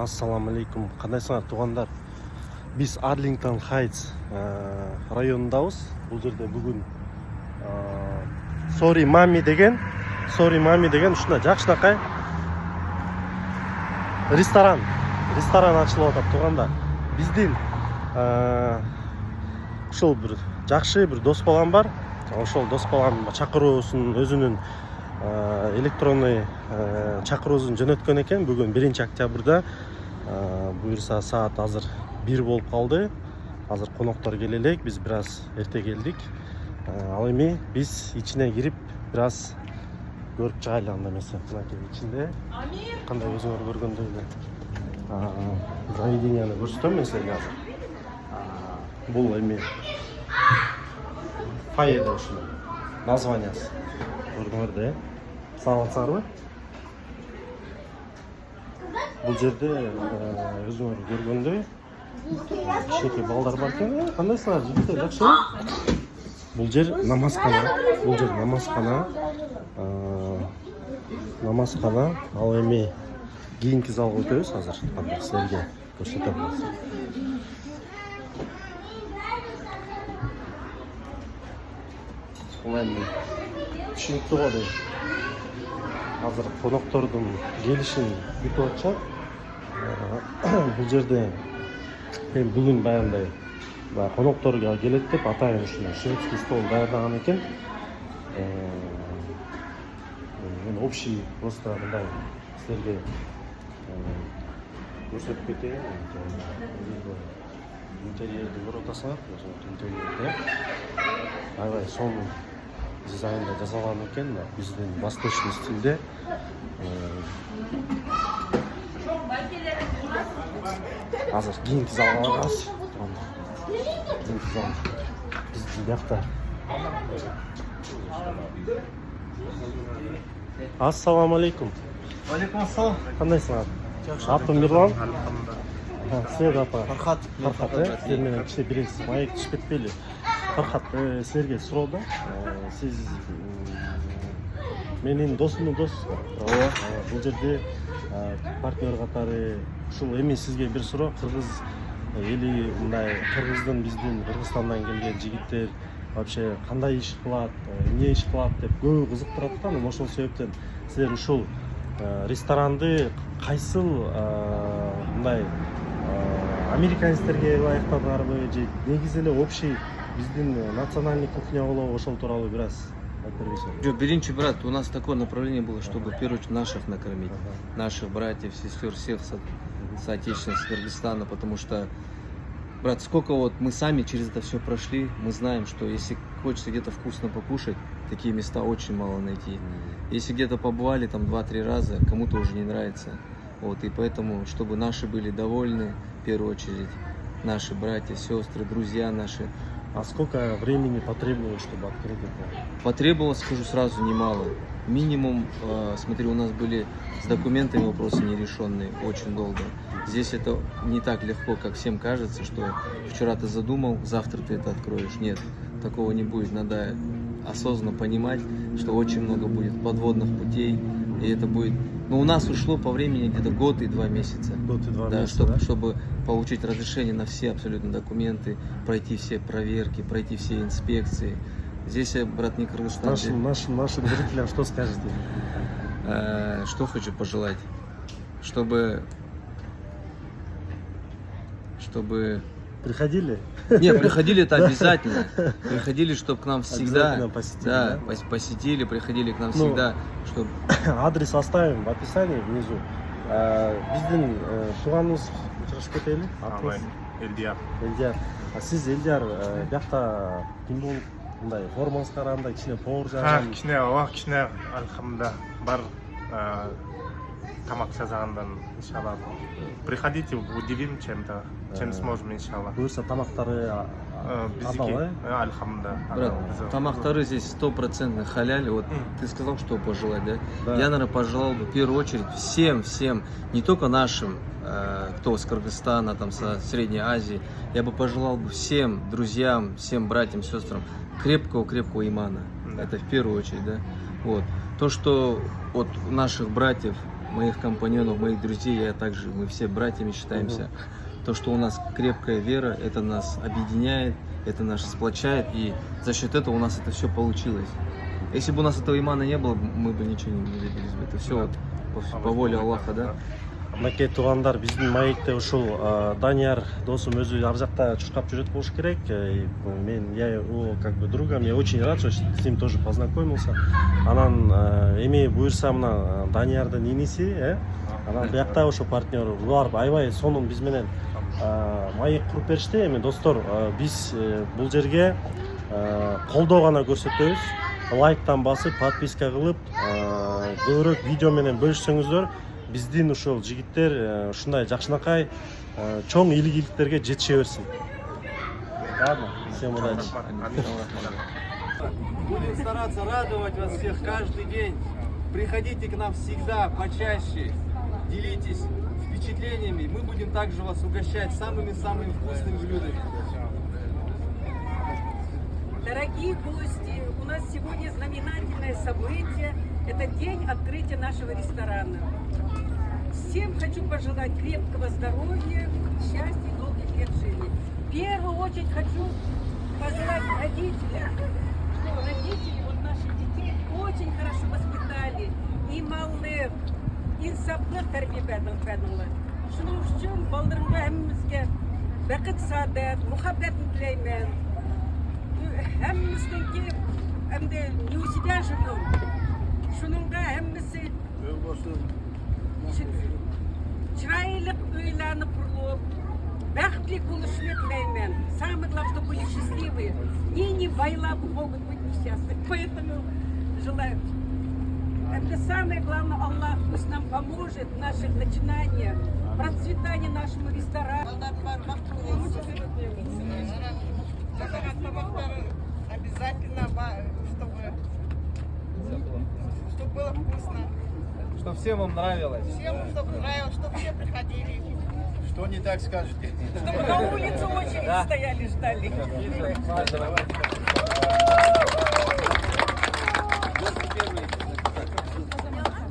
Ассаламу алейкум. Кандайсыңар туугандар? Биз Арлингтон Хайтс районундабыз. Бул жерде бүгүн Sorry Mommy деген ушундай жакшынакай ресторан ачылып атат туугандар. Биздин ушул бир жакшы бир дос балам бар. Ошол дос балам чакыруусун өзүнүн электронный чакыруусун жөнөткөн экен. Бүгүн 1 октябрда буюрса саат азыр 1 болуп калды. Азыр коноктор келе элек, биз бир аз эрте келдик. Ал эми биз ичине кирип бир аз көрүп чыгайлы анда эмесе. Мынакей ичинде кандай өзүңөр көргөндөй эле заведенияны көрсөтөм мен силерге азыр. Бул эми фойеде ушундай названиясы көрдүңөр да, саламатсыңарбы? Бул жерде өзүңөр көргөндөй кичинекей балдар бар экен. Кандайсыңар жигиттер, жакшыбы? Бул жер намазкана. Ал эми кийинки залга өтөбүз азыр. Силерге көрсөтөм. Бул эми түшүнүктүү го дейм. Азыр коноктордун келишин күтүп атышат. Бул жерде мен бүгүн баягындай конокторго келет деп атайын ушундай шведский стол даярдаган экен. Мен общий просто мындай силерге көрсөтүп кетейин. Интерьерди көрүп атасыңар, интерьерде аябай сонун дизайнда жасалган экен, биздин восточный стилде. Азыр кийинки залга барабыз. Биздин биякта. Ассаламу алейкум. Алейкум ассалам. Кандайсыңар? Атым Мирлан. Силер апа. Фархат. Силер менен кичине бирексиз маек түшүп кетпейли. Фархат, силерге суроо да. Сиз менин досумдун досусуз. Ооба. Бул жерде партнер катары ушул эми сизге бир суроо. Кыргыз эли мындай биздин Кыргызстандан келген жигиттер вообще кандай иш кылат, эмне иш кылат деп көбү кызыктырат да. Ошол себептен силер ушул ресторанды кайсыл мындай американецтерге ылайыктадыңарбы же негизи эле общий биздин национальный кухня болобу, ошол тууралуу бир аз айтып берсеңиз. Жо, биринчи брат, у нас такое направление было, чтобы в первую очередь наших накормить, наших братьев, сестер, всех соотечественников с Кыргызстана, потому что, брат, сколько вот мы сами через это все прошли, мы знаем, что если хочется где-то вкусно покушать, такие места очень мало найти. Если где-то побывали там 2-3 раза, кому-то уже не нравится. Вот, и поэтому, чтобы наши были довольны, в первую очередь, наши братья, сестры, друзья наши. А сколько времени потребовалось, чтобы открыть это? Потребовалось, скажу сразу, немало. Минимум, смотри, у нас были с документами вопросы нерешенные очень долго. Здесь это не так легко, как всем кажется, что вчера ты задумал, завтра ты это откроешь. Нет, такого не будет. Надо осознанно понимать, что очень много будет подводных путей, и это будет... Но у нас ушло по времени где-то год и 2 месяца. Год и 2 месяца, чтобы получить разрешение на все абсолютно документы, пройти все проверки, пройти все инспекции. Здесь, брат, не Кыргызстан. Нашим зрителям что скажете? Что хочу пожелать? Чтобы... Приходили? Нет, приходили это обязательно. Приходили, чтобы к нам всегда посетили, да, посетили, приходили к нам всегда, чтобы... Адрес оставим в описании внизу. Биздин тууганыбыз учурашып кетели. Элдияр. Сиз Элдияр биякта ким болуп мындай формаңыз караганда кичине повар жаган? Кичине алхамдулилlah бар тамак жасагандан иншаллах. Приходите, удивим чем-то, чем сможем иншаллах. Буюрса тамактары биздики, алхамдулилlah. Брат, тамактары здесь 100% халяль. Вот ты сказал, что пожелать, да? Я, наверное, пожелал бы в первую очередь всем, не только нашим, кто с Кыргызстана, там, со Средней Азии, я бы пожелал бы всем друзьям, всем братьям, сестрам крепкого имана. Это в первую очередь, да? Вот. То, что от наших братьев моих компаньонов, моих друзей, я также, мы все братьями считаемся. То, что у нас крепкая вера, это нас объединяет, это нас сплочает, и за счет этого у нас это все получилось. Если бы у нас этого имана не было, мы бы ничего не добились бы. Это все вот по воле Аллаха, да? Мынакей туугандар, биздин маекте ушул Данияр досум өзү ар жакта чуркап жүрөт болуш керек. Я его как бы другом, я очень рад, что с ним тоже познакомился. Анан эми буюрса мына Даниярдын иниси, анан биякта ошо партнер, булар аябай сонун биз менен маек куруп беришти. Эми достор, биз бул жерге колдоо гана көрсөтөбүз. Лайктан басып, подписка кылып, көбүрөөк видео менен бөлүшсөңүздөр, биздин ушул жигиттер ушундай жакшынакай чоң ийгиликтерге жетише берсин. Ладно, всем удачи. Будем стараться радовать вас всех каждый день. Приходите к нам всегда, почаще. Делитесь впечатлениями. Мы будем также вас угощать самыми-самыми вкусными блюдами. Дорогие гости, у нас сегодня знаменательное событие. Это день открытия нашего ресторана. Всем хочу пожелать крепкого здоровья, счастья и долгих лет жизни. В первую очередь хочу пожелать родителям, что родители вот наших детей очень хорошо воспитали. И малых, инсаплы тәрбиеләделәр. Шуның өчен балдарымга һәммәмезгә бәхет, саадат, мөхәббәтне теләймен. Һәммәмезнең ки әмдә юсидә живем. Шуныңга һәммәсе чырайлы өйләнеп курылып, бәхетле булышны теләймен. Самое главное, чтобы были счастливые. Не байла могут быть несчастны. Поэтому желаю. Это самое главное, Аллах пусть нам поможет в наших начинаниях, процветанию нашему ресторану. Обязательно, чтобы было вкусно. Чтобы всем вам нравилось. Всем, чтобы нравилось, чтобы все приходили. Что не так скажете? Чтобы на улице очередь стояли, ждали.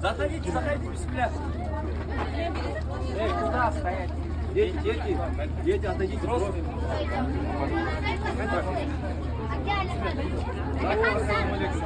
Заходите, заходите, без пляски. Эй, куда стоять? Дети, отойдите. Взрослые. Здорово, салам алейкум.